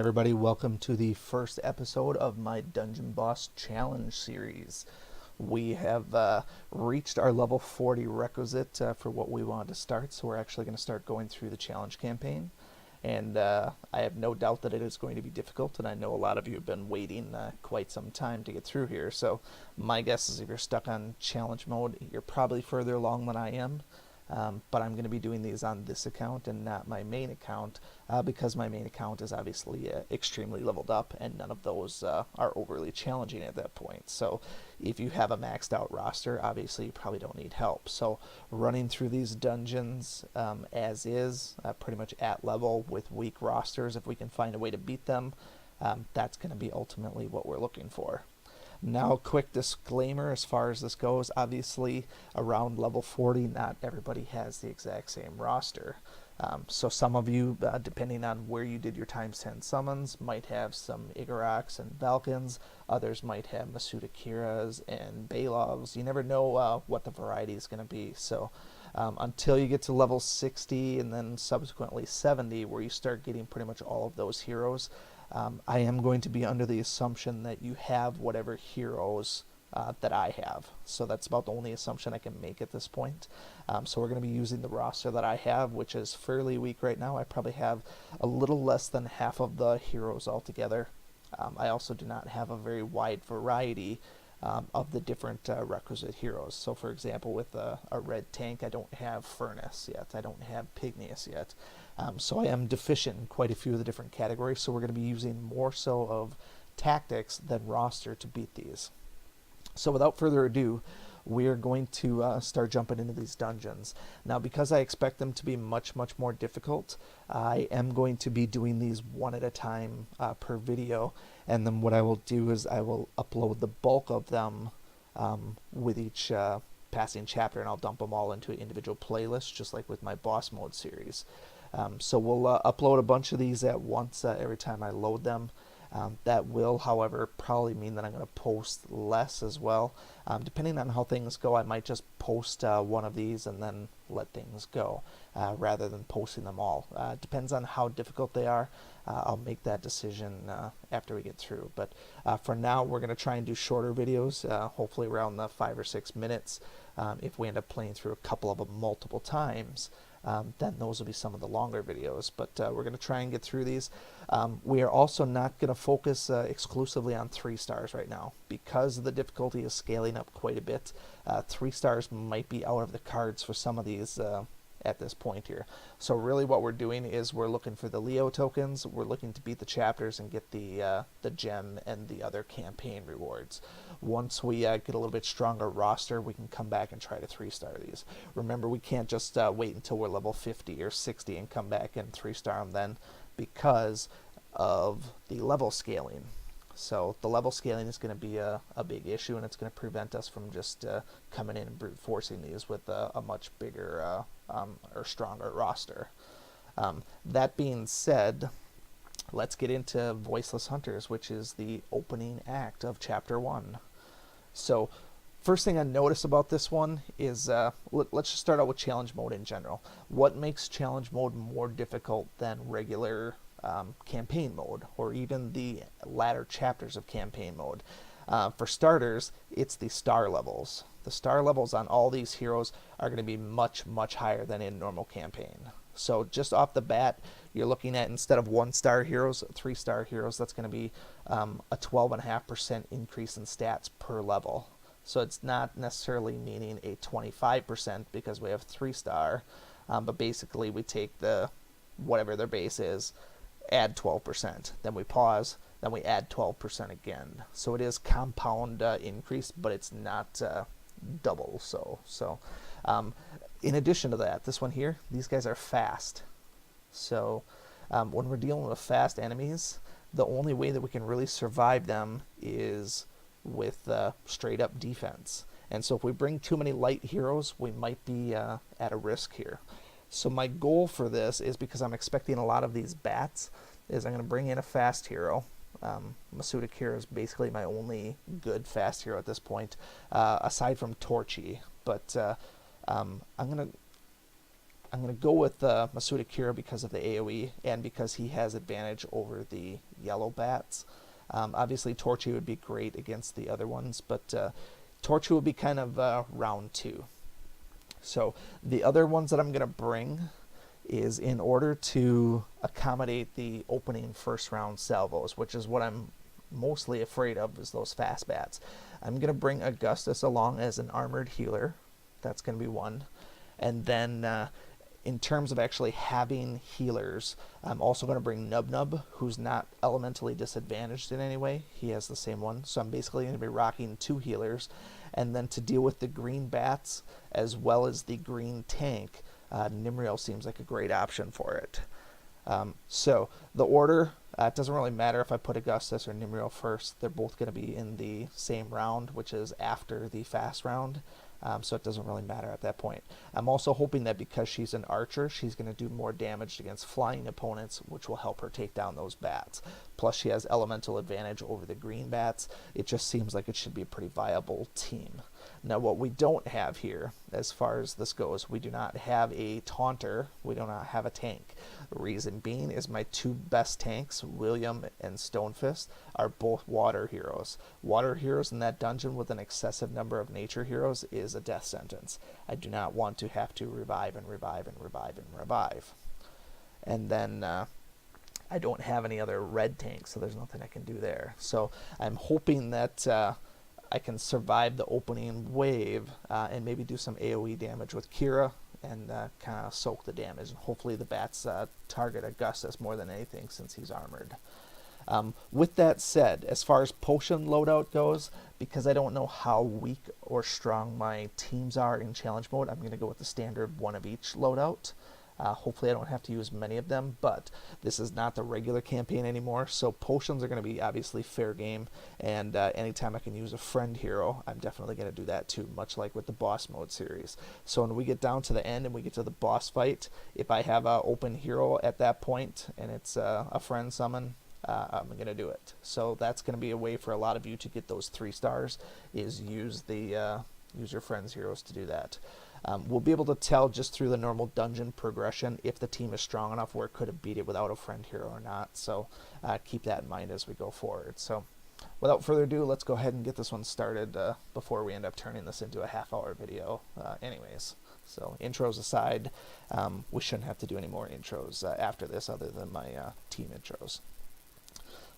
everybody, welcome to the first episode of my Dungeon Boss Challenge series. We have reached our level 40 requisite for what we wanted to start, so we're actually going to start going through the challenge campaign. And I have no doubt that it is going to be difficult, and I know a lot of you have been waiting quite some time to get through here. So my guess is if you're stuck on challenge mode, you're probably further along than I am. But I'm going to be doing these on this account and not my main account because my main account is obviously extremely leveled up, and none of those are overly challenging at that point. So if you have a maxed out roster, obviously you probably don't need help. So running through these dungeons as is, pretty much at level with weak rosters, if we can find a way to beat them, that's going to be ultimately what we're looking for. Now, quick disclaimer as far as this goes, obviously around level 40, not everybody has the exact same roster. So some of you, depending on where you did your times 10 summons, might have some Igaroks and Valkans. Others might have Masuda Kiras and Balovs. You never know what the variety is going to be. So until you get to level 60 and then subsequently 70, where you start getting pretty much all of those heroes, I am going to be under the assumption that you have whatever heroes that I have. So that's about the only assumption I can make at this point. So we're going to be using the roster that I have, which is fairly weak right now. I probably have a little less than half of the heroes altogether. I also do not have a very wide variety of the different requisite heroes. So for example, with a red tank, I don't have Furnace yet. I don't have Pygneus yet. So I am deficient in quite a few of the different categories, so we're going to be using more so of tactics than roster to beat these. So without further ado, we are going to start jumping into these dungeons. Now, because I expect them to be much more difficult, I am going to be doing these one at a time per video, and then what I will do is I will upload the bulk of them with each passing chapter, and I'll dump them all into individual playlists, just like with my boss mode series. So we'll upload a bunch of these at once every time I load them. That will, however, probably mean that I'm going to post less as well. Depending on how things go, I might just post one of these and then let things go rather than posting them all. Depends on how difficult they are. I'll make that decision after we get through. But for now, we're going to try and do shorter videos, hopefully around the 5 or 6 minutes. If we end up playing through a couple of them multiple times, then those will be some of the longer videos. But we're going to try and get through these. We are also not going to focus exclusively on 3 stars right now, because the difficulty is scaling up quite a bit. 3 stars might be out of the cards for some of these at this point here. So really what we're doing is we're looking for the Leo tokens, we're looking to beat the chapters and get the gem and the other campaign rewards. Once we get a little bit stronger roster, we can come back and try to 3-star these. Remember, we can't just wait until we're level 50 or 60 and come back and 3-star them then, because of the level scaling. So the level scaling is going to be a big issue, and it's going to prevent us from just coming in and brute forcing these with a much bigger or stronger roster. That being said, let's get into Voiceless Hunters, which is the opening act of Chapter 1. So first thing I notice about this one is, let's just start out with challenge mode in general. What makes challenge mode more difficult than regular campaign mode, or even the latter chapters of campaign mode? For starters, it's the star levels. The star levels on all these heroes are going to be much higher than in normal campaign. So just off the bat, you're looking at, instead of 1-star heroes, 3-star heroes. That's going to be a 12.5% increase in stats per level. So it's not necessarily meaning a 25% because we have 3-star, but basically we take the whatever their base is, add 12%, then we pause, then we add 12% again. So it is compound increase, but it's not double. So in addition to that, this one here, these guys are fast. So when we're dealing with fast enemies, the only way that we can really survive them is with straight up defense. And so if we bring too many light heroes, we might be at a risk here. So my goal for this is, because I'm expecting a lot of these bats, is I'm going to bring in a fast hero. Masuda Kira is basically my only good fast hero at this point, aside from Torchy. But I'm going to I'm going to go with Masuda Kira because of the AoE and because he has advantage over the yellow bats. Obviously, Torchy would be great against the other ones, but Torchy would be kind of round 2. So the other ones that I'm going to bring is in order to accommodate the opening first round salvos, which is what I'm mostly afraid of, is those fast bats. I'm going to bring Augustus along as an armored healer. That's going to be one. And then in terms of actually having healers, I'm also going to bring Nub Nub, who's not elementally disadvantaged in any way. He has the same one. So I'm basically going to be rocking 2 healers. And then to deal with the green bats as well as the green tank, Nimriel seems like a great option for it. So the order, it doesn't really matter if I put Augustus or Nimriel first. They're both going to be in the same round, which is after the fast round. So it doesn't really matter at that point. I'm also hoping that because she's an archer, she's going to do more damage against flying opponents, which will help her take down those bats. Plus, she has elemental advantage over the green bats. It just seems like it should be a pretty viable team. Now, what we don't have here, as far as this goes, we do not have a taunter. We do not have a tank. The reason being is my 2 best tanks, William and Stonefist, are both water heroes. Water heroes in that dungeon with an excessive number of nature heroes is a death sentence. I do not want to have to revive and revive and revive and revive. And then I don't have any other red tanks, so there's nothing I can do there. So I'm hoping that I can survive the opening wave and maybe do some AoE damage with Kira and kind of soak the damage. And hopefully the bats target Augustus more than anything since he's armored. With that said, as far as potion loadout goes, because I don't know how weak or strong my teams are in challenge mode, I'm going to go with the standard 1 of each loadout. Hopefully I don't have to use many of them, but this is not the regular campaign anymore, so potions are going to be obviously fair game, and anytime I can use a friend hero, I'm definitely going to do that too, much like with the boss mode series. So when we get down to the end and we get to the boss fight, if I have an open hero at that point and it's a friend summon, I'm going to do it. So that's going to be a way for a lot of you to get those 3 stars, is use your friends heroes to do that. We'll be able to tell just through the normal dungeon progression if the team is strong enough where it could have beat it without a friend hero or not. So keep that in mind as we go forward. So without further ado, let's go ahead and get this one started before we end up turning this into a half-hour video anyways. So intros aside, we shouldn't have to do any more intros after this other than my team intros.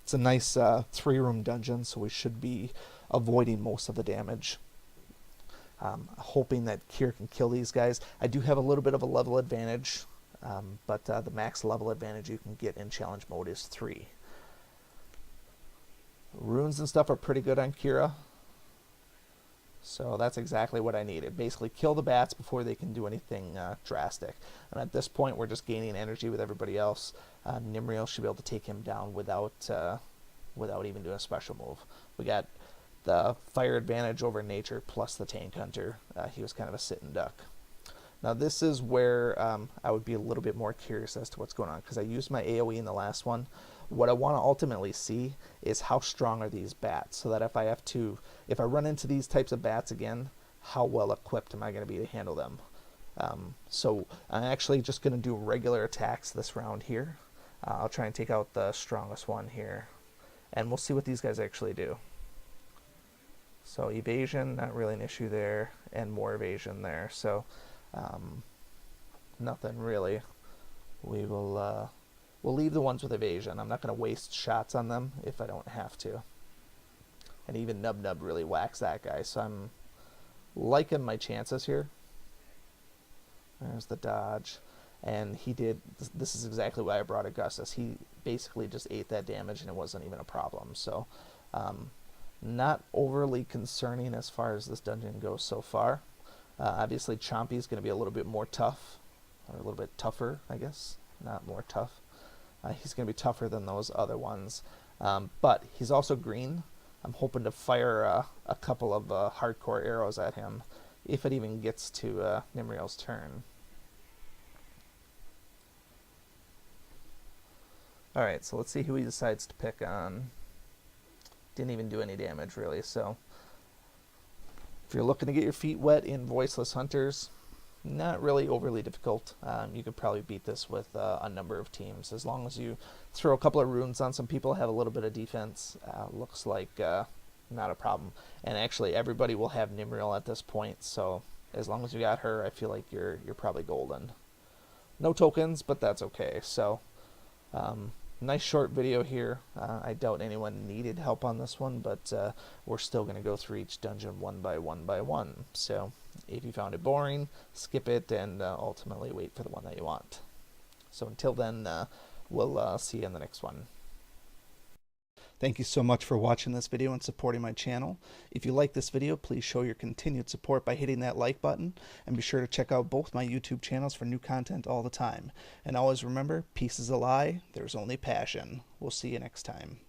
It's a nice 3-room dungeon, so we should be avoiding most of the damage. Hoping that Kira can kill these guys. I do have a little bit of a level advantage, but the max level advantage you can get in challenge mode is 3. Runes and stuff are pretty good on Kira, so that's exactly what I needed. Basically kill the bats before they can do anything drastic. And at this point we're just gaining energy with everybody else. Nimriel should be able to take him down without even doing a special move. We got the fire advantage over nature plus the tank hunter. He was kind of a sitting duck. Now this is where I would be a little bit more curious as to what's going on, because I used my AoE in the last one. What I want to ultimately see is how strong are these bats, so that if I run into these types of bats again, how well equipped am I going to be to handle them. So I'm actually just going to do regular attacks this round here. I'll try and take out the strongest one here, and we'll see what these guys actually do. So evasion, not really an issue there, and more evasion there. So nothing really. We'll leave the ones with evasion. I'm not going to waste shots on them if I don't have to. And even Nub Nub really whacks that guy, so I'm liking my chances here. There's the dodge. And he did, this is exactly why I brought Augustus. He basically just ate that damage and it wasn't even a problem. So not overly concerning as far as this dungeon goes so far. Obviously Chompy's going to be a little bit more tough, or a little bit tougher, I guess. Not more tough. He's going to be tougher than those other ones. But he's also green. I'm hoping to fire a couple of hardcore arrows at him if it even gets to Nimriel's turn. Alright, so let's see who he decides to pick on. Didn't even do any damage, really, so if you're looking to get your feet wet in Voiceless Hunters, not really overly difficult. You could probably beat this with a number of teams as long as you throw a couple of runes on some people, have a little bit of defense. Looks like not a problem. And actually, everybody will have Nimril at this point, so as long as you got her, I feel like you're probably golden. No tokens, but that's okay. So, nice short video here. I doubt anyone needed help on this one, but we're still going to go through each dungeon one by one. So, if you found it boring, skip it and ultimately wait for the one that you want. So until then, we'll see you in the next one. Thank you so much for watching this video and supporting my channel. If you like this video, please show your continued support by hitting that like button, and be sure to check out both my YouTube channels for new content all the time. And always remember, peace is a lie, there's only passion. We'll see you next time.